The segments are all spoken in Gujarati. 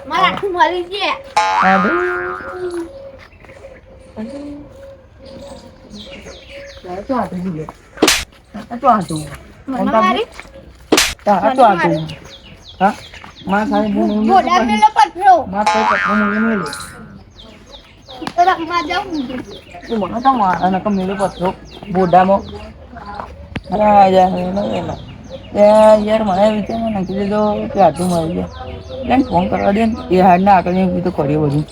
મારા આખું મરી ગયા. તો આટલું જ લે. તો આટલું. મને મારી તો આટલું. હા માં સાહેબ બોડા મેલો પથરો માં તો પથરો મેલે. તો રમવા જાઉં તું મને તો મારે નકર મેલો પથરો બોડામાં. હા યાર મને વિચાર નાખી દીધો કે આટલું મરી ગયા. એને ફોન કરવા દે ને એ હાડ ના આગળ તો કર્યો બધું.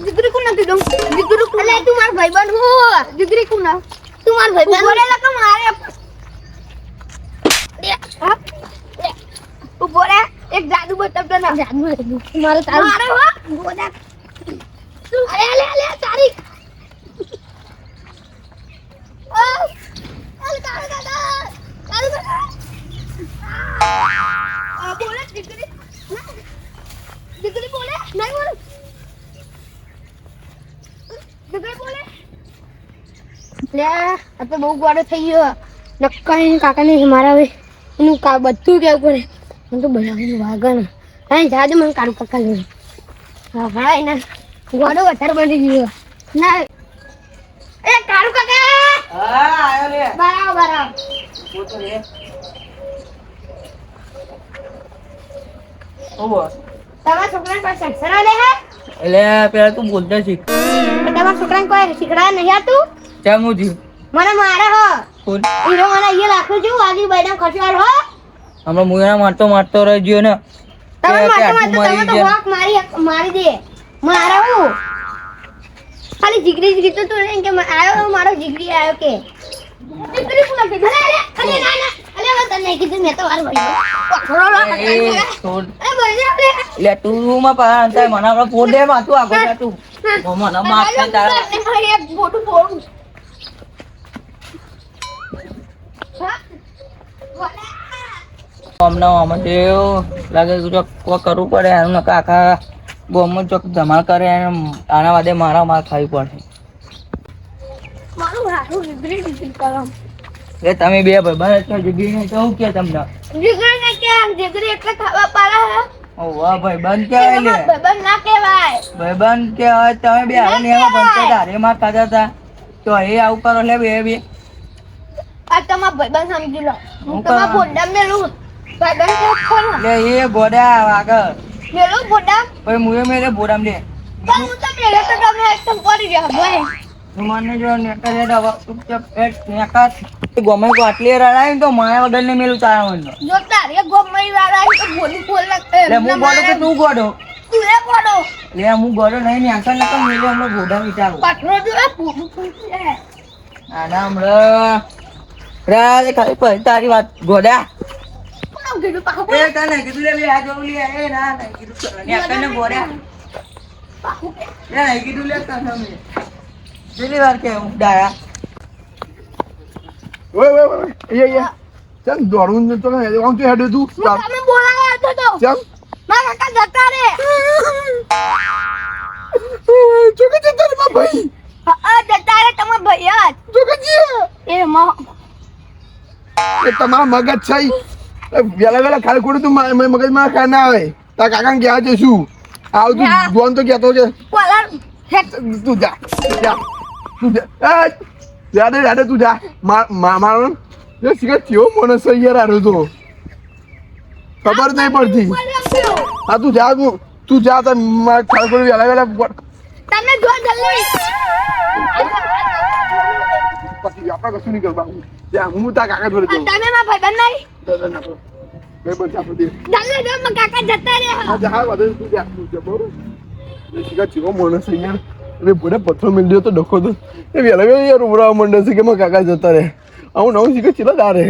દીકરી કોણ નથી દઉં દીકરી તું માર ભાઈબંધ હો દીકરી કોણ તું માર ભાઈબંધ બોલે લકા મારે ઉભો રે એક જાદુ બતાવતો ના જાદુ મારે તારું મારે હો બોલા અલે તારી ઓ અલે તારું બોલે દીકરી દીકરી બોલે નહીં બોલે દીકરી બોલે લે આ તો બહુ ગોડો થઈ ગયો નક્કા કાકાને મારા હવે એનું બધું કેવું પડે મને તો બનાવીને વાગે ને હા જાજે મને કાળુ કાકા જોડે હા ભાઈ એના ગોડો વધારે બની ગયો ના એ કાળુ કાકા હા આયો લે બરાબર પોતો લે ઓવો તમારા છોકરાને કોઈ સંસ્કાર લે હે એટલે પેલા તું બોલતા શીખ તમારા છોકરાને કોઈ શીખડા નહીં આતું ચામુજી મને મારે હો કોણ હીરો મને અહીંયા રાખું છું વાલી બૈડા ખર્ચવાળ હો હમણાં મુયણા મારતો રહી ગયો ને તમે મારી તો વાક મારી દે મારા હું ખાલી જીગરી તો નહીં કે આયો મારો જીગરી આયો કે જીગરી કોણ કે અલે ના અલે મેં તને કીધું મેં તો વાર ભાઈ પકડો લો અરે ભાઈ લે તું માં પા અંતર મને આપણે ફોડ દે માં તું આગળ જા તું મને માફ કર તારા એક મોટું ફોડું અમને દેવ લાગે કોઈ કરવું પડે એનું નકા આખા ગોમમાં ચોક ધમાલ કરે આના વાદે મારા માર ખાવી પડે મારું હારું જીગરી કરો એ તમે બે ભાઈ બસ જગ્યાએ નહીં તો હું કે તમને જીગરી ને કે જીગરી એટલે ખાવા પાડા હે ઓ વાહ ભાઈ બંધ કહેવાય લે ભાઈબંધ ના કહેવાય ભાઈ બંધ કહેવાય તમે બે હારે ને એમાં બનતા તારે માં ખાતા હતા તો એ આવું કરો લે બે આ તમારા ભાઈબંધ સમજી લો હું તમારા બોડા મેલું ભાઈબંધ તો ખરો લે એ ગોડા આગળ મેલું બોડા ભાઈ મુએ મેલે બોડામ લે પણ હું તો મેલે તો તમે એકદમ કરી રહ્યા ભાઈ મને જો નેકા દે દવા ચૂપચાપ પેટ નેકા ગમે કો આટલી રડાય તો માયા વગર ને મેલું તારા મન જો તારે ગોમઈ વાળા તો બોલી બોલ લાગતે લે હું ગોડો કે તું ગોડો તું એ ગોડો લે હું ગોડો નહીં નેકા નકા મેલે હમણાં ગોડા વિચારું પટરો જો એ પૂરું છે આના હમણાં રાજ ખાલી પછી તારી વાત ગોડા કોણ કીધું પાકો એ તને કીધું લે બે આ જોઉં લે એ ના નહીં કીધું નેકા ને ગોડા પાકો લે નહીં કીધું લે તને મે પેલી વાર કે ઉડાયા ઓય ચમ દોડું તો આમ તો હેડે તું તમે બોલાવા હતો તો ચમ મારા કાકા જતા રે ચોકે જતા રે ભાઈ હા જતા રે તમારા ભૈયા ચોકે જી એ માં એ તમારા મગજ છે વેલા ખાલી ખોડું તું મગજ માં ખાય ના આવે તાર કાકા ને ગયા છે શું આવ તું જોન તો કહેતો છે કોલર તું જા યાદે તું જા મારો એ સિગરેટ થયો મને સહી યાર આરો તો ખબર નહીં પડતી હા તું જા તો મારે ખાલી ખોડું વેલા તમે જો જલ્દી પછી આપણે કશું નહીં કરવા હું તાર કાકા જોડે તમે મારા ભાઈબંધ નહીં બે બસ આપણે દે જલ્દી જો મારા કાકા જતા રે હા વધે તું જા બરોબર એ સિગરેટ થયો મને સહી યાર અરે બોલે પથ્થર મિલ્યો તો ડખો તો એ વેલા યાર ઉભરાવા માંડે છે કે મારા કાકા જતા રહે આવું નવું શીખે ચીલા દા રહે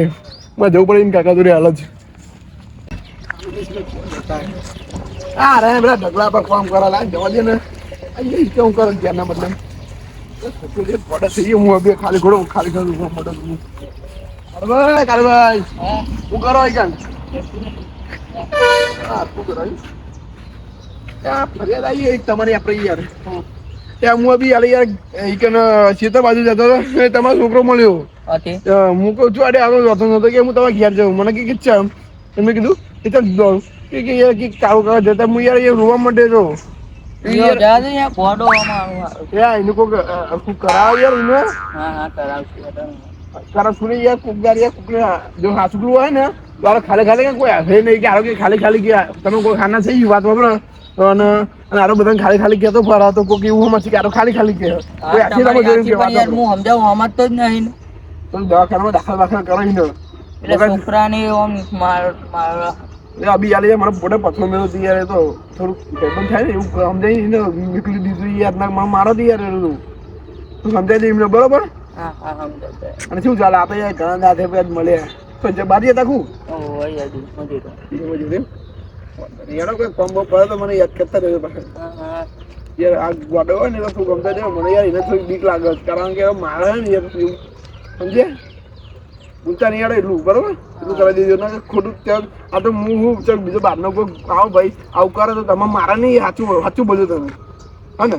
મારે જવું પડે એને કાકા જોડે હાલ જ હા રે બધા ઢગલા પર કામ કરા લાગ જવા દે ને કેવું કરે ત્યારના બદલે પડે છે હું હવે ખાલી ઘોડો ખાલી કરું મોટો કારભાઈ હું કરો ક્યાં હા શું કરો ફરિયાદ આવી તમારી આપણે યાર ત્યાં હું બી યાર એક ખેતર બાજુ જતો હતો તમારો છોકરો મળ્યો હતી હું કહું છું અરે આગળ જતો નતો કે હું તમારે ઘેર જાઉં મને કે છે મેં કીધું એ તો દોડું કે યાર કે કાળું કાળા જતા હું યાર એ રોવા માંડે તો યો જા દે યાર બોડો અમારું યાર એનું કોક કરાવ યાર એને હા કરાવશું કારણ સુને યાર કોક યાર કોક જો હાસુકડું હોય ને તો આ ખાલી ખાલી કોઈ હે નહીં કે આરો કે ખાલી ખાલી ગયા તમે કોઈ ખાના થઈ વાત વાપરો અને આરો બધાને ખાલી ખાલી કહેતો ફરા તો કોક એવું હમ છે કે આરો ખાલી ખાલી કહે કોઈ આખી તમે જોઈને કે વાત યાર હું સમજાવું સમજતો જ નહીં ને. તો દવાખાનામાં દાખલ કરાવી ને એટલે છોકરાને ઓમ માર એ અભી યાર મને પોતે પથરો મેળો હતી યાર તો થોડું પેપન થાય ને એવું સમજાય ને નીકળી દીધું યાર ના મારો દી યાર તું સમજાય દે એમને બરોબર હા સમજાય અને શું ચાલે આપણે યાર ઘણા દાદે પેજ મળે તો બારી હતા ખું ઓ યાર મજૂર યાર કોઈ કોમ્બો પડે તો મને યાદ કરતા રહ્યો પાછળ યાર આ ગોડો હોય ને તો શું ગમતા જાય મને યાર એને થોડી બીક લાગે કારણ કે મારે ને યાર એવું સમજે બોલતા નહીં યાર એટલું બરોબર એટલું કરાવી દેજો ને ખોટું ત્યાં આ તો હું ચાલ બીજો બહારનો કોઈ આવો ભાઈ આવું કરે તો તમે મારા નહીં સાચું બોલ્યો તમે હા ને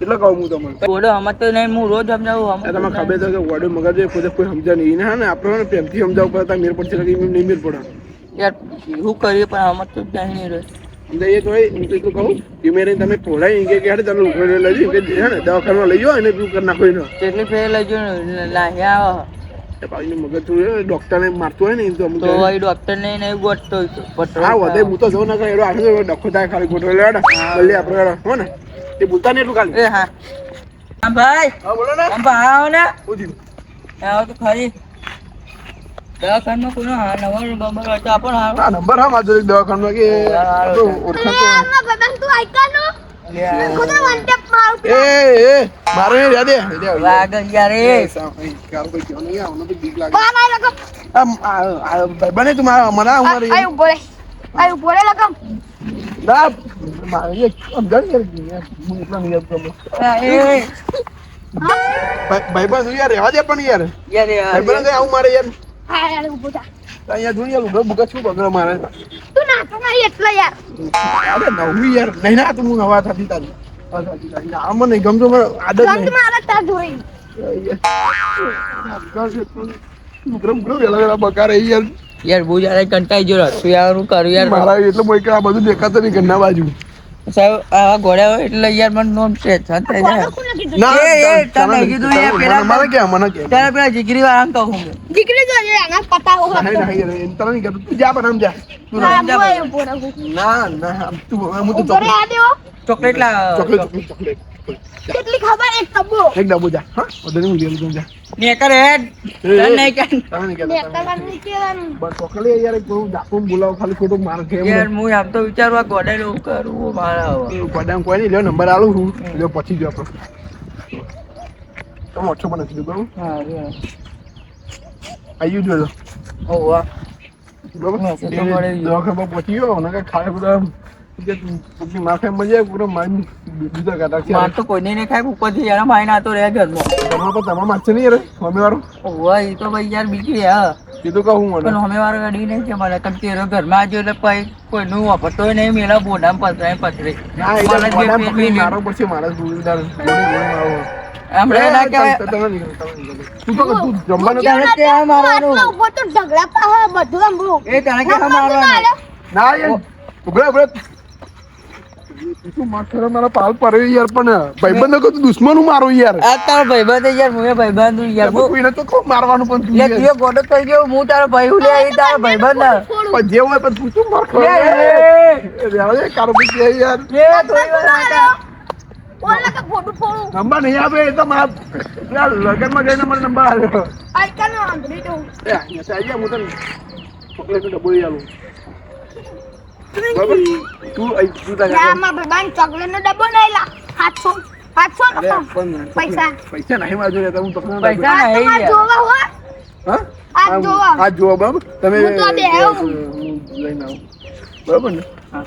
એટલે કહું હું તમને બોડો સમજતો નહીં હું રોજ સમજાવું તમે ખબર છે કે વડે મગજ પોતે કોઈ સમજા નહીં ને હા ને આપણે પ્રેમથી સમજાવવું પડે મેર પડશે નહીં મેર પડે યાર શું કરીએ પણ સમજતો જ નહીં રહ્યો એટલે એ તો હું તો એટલું કહું ધીમે રહીને તમે પોળાઈ કે હેડે તમે ઉભેલો લઈ જઈએ કે હે ને દવાખાનામાં લઈ જાઓ એને તું કરી નાખો એને કેટલી ફેર લઈ જો લાહ્યા આવે ભાઈને મગજ થોડું ડોક્ટરને મારતો હોય ને તો અમુક તો ભાઈ ડોક્ટર ને નહીં ગોઠતો હા વધે હું તો જવું ના કરે એનો આખો ડખો થાય ખાલી ખોટો લેડા ભલે આપણે હો ને એ બોલતા ને એટલું ખાલી એ હા આમ ભાઈ હા બોલો ને આમ ભાઈ આવો ને પૂછી આવો તો ખરી દવાખાનામાં કોનો હા નંબર હોય તો આપણ હારો હા નંબર હા મારો દવાખાનામાં કે તો ઓળખાણ એ મારે યાદ હે વાગન યાર એ કારો કોઈ ક્યો નહીં આવનો તો બીક લાગે બને તું મને અમારે આયુ બોલે લગમ ના મારે એક સમજાણ યાર હું એટલા નહીં આપતો એ ભાઈ બસ યાર રહેવા દે પણ યાર યાર ભાઈ બને આવું મારે યાર હા યાર ઉભો થા અહીંયા જોઈ યાર બુકા શું બગડે મારે તું નાતો નહીં એટલે યાર અરે નવમી યાર નહીં ના તું હવા થતી તારી આ મને નહીં ગમતો મને આદત ગંધ નહીં મારા તા જોઈ બકારે યાર યાર બહુ યાર કંટાઈ જો રસું યાર હું કરું યાર મારા એટલે મોઈ આ બધું દેખાતો નહીં ઘરના બાજુ સાહેબ આવા ઘોડા હોય એટલે યાર મને નોમ છે થાય જાય કોને કીધું ના એ તને કીધું યાર પેલા મને કે મને કે તારે પેલા જીગરી વાળા કહું હું દીકરી જો આના પતા હો નહીં નહીં યાર એમ તને નહીં કહેતો તું જા પણ આમ જા તું હા ના બોય ઉભો રહું ના તું હું તો ઉભો રે આ દેવો ચોકલેટ ચોકલેટ કેટલી ખબર એક ડબ્બો એક ડબ્બો જા હા ઓડર હું લઈ લઉં જા ને કરે હેડ તને નહીં કે તને નહીં કહેતો નેકલવાનું નહીં કહેવાનું બસ ચોકલેટ યાર એક ડાકુમ બોલાવ ખાલી ખોટું માર કે યાર હું આમ તો વિચારવા ગોડા નું કરવું મારા હવે ગોડામ કોઈ નહીં લ્યો નંબર આલું છું લ્યો પછી જો આપણે તમે ઓછો પણ નથી બરોબર હા આયુ જોજો ઓ વાહ બરોબર હા, તો મળે જ. દવાખાનામાં પહોંચી ગયો ને ખાય બધા કે તું માથે મજા પૂરો માઇન બીજા કાઢા છે માર તો કોઈને નહીં ખાય ઉપરથી યાર માય ના તો રહે ઘરમાં તમારા પર તમારા માથે નહીં રે મમ્મી વાળો ઓવા એ તો ભાઈ યાર બીજી હા કીધું કહું મને પણ અમે વાળો ગાડી નહીં કે મને કેમ કે એનો ઘરમાં આજો એટલે પછી કોઈનું વાપરતો નહીં મેલા બોડામાં પથરે ના એ મને જે ગોડામ ફેર પકડી મેલ્યો. મારો પછી મારા જોડીદાર ગોળી મારો હમણાં ના કહેવાય તમે નહીં તું તો તું જમવાનું તને ક્યાં મારવાનું આટલો ઉભો તો ઢગલા પાહે બધું સાંભળું એ તને ક્યાં મારવાનું ના યાર ઉભરે ઉભરે તું માથે મારા પાલ પડ્યો યાર પણ ભાઈબંધ કહું દુશ્મન મારો યાર આ તારો ભાઈબંધ યાર હું ભાઈબંધ છું યાર હું કોઈને તો કોણ મારવાનું પણ તું યાર યાર. તું ગોડો થઈ ગયો હું તારો ભાઈ હું લે એ તારો ભાઈબંધ પણ જે હોય પણ તું શું માર ખાવ યાર યાર કારો બી યાર એ થોડી વાર આટા. ઓલા કે ફોટો ફોડું નંબર નહીં આપે એ તો મારા લગનમાં જઈને મને નંબર આવ્યો આઈકાનો આંધળી દઉં એ અહીંયા આવી જા હું તને ચોકલેટનો ડબ્બો લઈ આલું બરાબર તું તું તારે ના મારા ભાઈબાન ચોકલેટનો ડબ્બો નહીં લા 500 અરે નો પણ પૈસા પૈસા નહીં માજુ રે હું ચોકલેટનો પૈસા ડબ્બો- નહીં યાર. જોવા હો હા આ જોવા. આ જોવા બરાબર તમે હું તો બે આવું. હું લઈને આવું બરાબર ને હા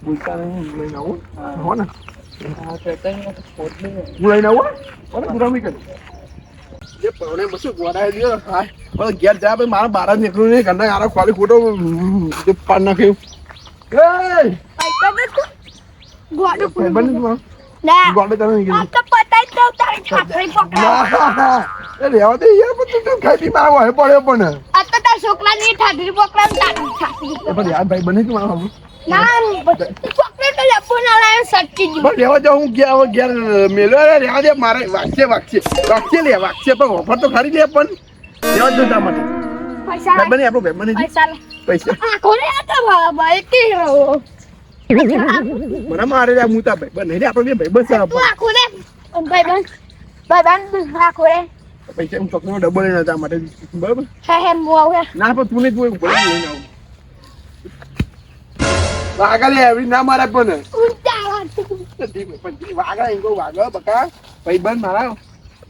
બોલતા નહીં હું લઈને આવું હો ને હા, તો તને પોટલી ને. હું લઈને આવું અને પૂરા નહીં કરું જે પવને બસો ગોડાઈ દીધો હા પણ ઘેર જા ભાઈ મારા બાર જ નીકળ્યું નહીં ઘરના આરા ખોલી ખોટો જે પાડ નાખ્યું એ પૈસા દે તું ગોડું ભાઈબંધ તું ના ગોડો તને નહીં આ કીધું તો પતાઈ દઉં તારી છાપરી પકડાવ ના એ રહેવા દે યાર પણ તું ખાઈ મારા હોય પડ્યો પણ આ તો તાર છોકરાની ઠાઠરી પકડાવ તારી છાપરી એ પણ યાર ભાઈ બને તું મારા બાબુ ના ચોકલેટ તો લપો ના લાયો સચ્ચી જી પણ રહેવા જાઉં હું ઘેર મેલો રહેવા દે મારે વાગશે લે વાગશે પણ ઓફર તો ખરી લે પણ રહેવા દો તા માટે પૈસા ભાઈ બને આપણો ભાઈ બને પૈસા લે પૈસા આ કોને આ ભાઈ કે રહો મને મારે રે મુતા ભાઈ બને રે આપણે બે ભાઈ બસ તું આ કોને ભાઈ આખો રે પૈસા હું ચોકનો ડબલ લઈને હતા માટે બરાબર હે મો આવ ના પણ તું ને તું એક ભાઈ લઈને આવ વાગા લે એવી ના મારે પણ ઊંચા વાગા એંગો વાગા બકા ભાઈ બન મારા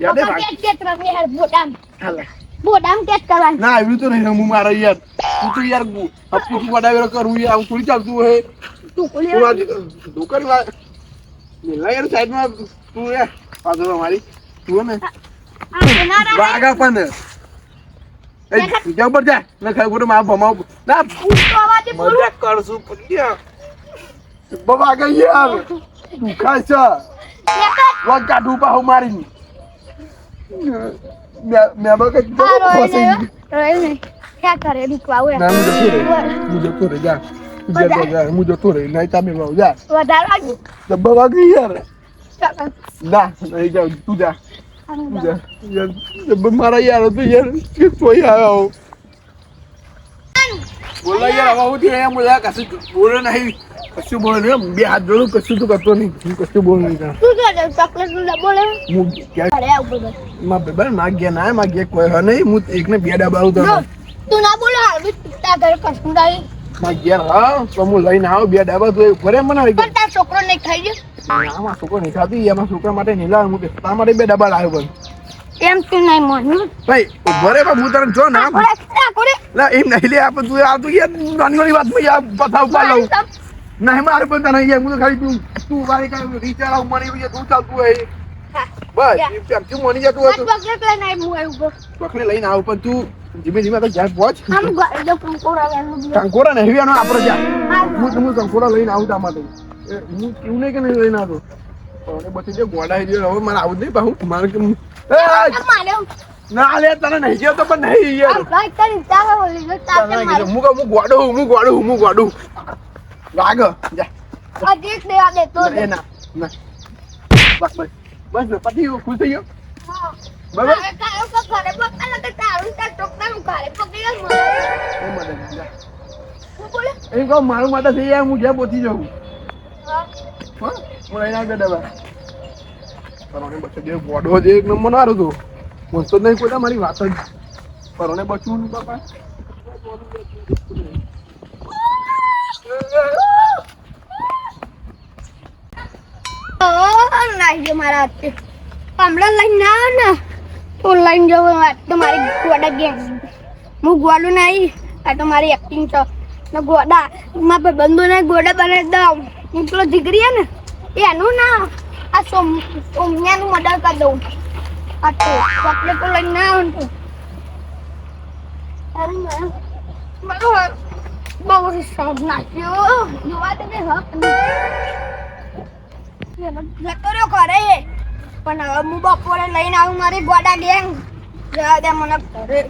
યાદ વાગ કે રમે યાર બોડામ હાલે બોડામ કે કરવાનું ના આવ્યું તો નહીં રમું મારા યાર તું તો યાર હપ્તું તું વડાવેરો કરું યાર થોડી ચાલતું હોય તું કોલી તું આજે દુકાન મેલા યાર સાઈડમાં તું યાર પાછળ અમારી તું ને આ નારા વાગા પણ એ જગ્યા ઉપર જા ના ખાય ગોડો મારા ભમાવ ના ઊંચો અવાજે બોલું મજાક કરશું પણ યાર વાગા યાર તું ખાય છે વાગ કાઢું પાહુ મારી મેં બગા રોય ને ક્યાં કરે દીકવાવ ના હું જતો રે જા હું જતો રે નહીં તમે વાવ જા વધારે ડબ્બા વાગી યાર ના નહીં જાવ તું જા તું જા યાર ડબ્બા મારા યાર તો યાર કે તોય આવ્યો બોલા યાર હવે હું ત્યાં બોલા કશું બોલે નહીં કશું બોલે નહીં બે હાથ જોડું કશું તું કરતો નહીં હું કશું બોલ નહીં કર તું કે ચોકલેટ નું બોલે હું ક્યાં અરે આવ બોલ માં બેબા ના ગયા ના માં ગયા કોઈ હ નહીં હું એકને બે ડબ્બા આવું તો તું ના બોલે હાલ તા ઘરે કશું ડાઈ માં ગયા હા તો હું લઈને આવું બે ડબ્બા તો ઘરે મને આવી પણ તાર છોકરો નહીં ખાઈ ગયો આમાં છોકરો નહીં ખાતી એમાં છોકરા માટે નહીં લાવ હું તારા માટે બે ડબ્બા લાવ્યો પણ એમ તું નહીં મોનું ભાઈ ભરે પણ હું તને જો ના કોરે લા એમ નહીં લે આપણે તું આવતું યાર નાની નાની વાતમાં યાર પથાવ પાડો નહીં મારે પણ તને યાર હું તો ખાલી તું વારી કાંઈ રીચાર આવું મને યાર તું ચાલતું હોય બસ એમ તું મની જતું હતું પકડે નહીં હું આવ્યો પકડે લઈને આવ પણ તું ધીમે ધીમે તો જાય પહોંચ આમ ઘરે જો કંકોરા વેનું કંકોરા નહીં હેવાનો આપણે જા હું કંકોરા લઈને આવું તા માટે હું કેવું નહીં કે નહીં લઈને આવતો પણ બધી જે ગોડા ગયો હવે મારે આવું જ નહીં પાહું મારે કે મારે ના લે તને નહીં ગયો તો પણ નહીં યાર ભાઈ તારી ચાલે બોલી જો તારે મારે હું ગોડું વાગ જા અજીત દેવા દે તો એ ના ના બસ ને પતિ ખુશ થઈ ગયો બરાબર કાયો કો ઘરે પકડા તો તારું તાર ટોકનાનું ઘરે પકડી એ મને જા શું બોલે એ કહો મારું માટે થઈ જાય હું જ્યાં પહોંચી જાઉં હા હું લઈને આવી દવા પરોને બચ્ચો જે ગોડો જે એક નંબર મારો તો મસ્ત જ નહીં કોઈ મારી વાત જ પરોને બચવું બાપા નાઈ જો મારા હાથે હમણાં લઈને આવ ને તો લઈને જવું તો મારી ગોડા ગેંગ હું ગોડું નહીં આ તો મારી એક્ટિંગ છે ને ગોડા મારા બંધુને ગોડા બનાવી દઉં હું પેલો જીગરી ને એનું ના આ સોમ્યાનું મર્ડર કરી દઉં આ તો ચોકલેટ લઈને આવ ને અરે મારો બહુ શોખ નાખ્યો જોવા દે હક જતો રહ્યો ઘરે પણ હવે હું બપોરે લઈને આવું મારી ગોડા ગેંગ જવા દે મને ઘરે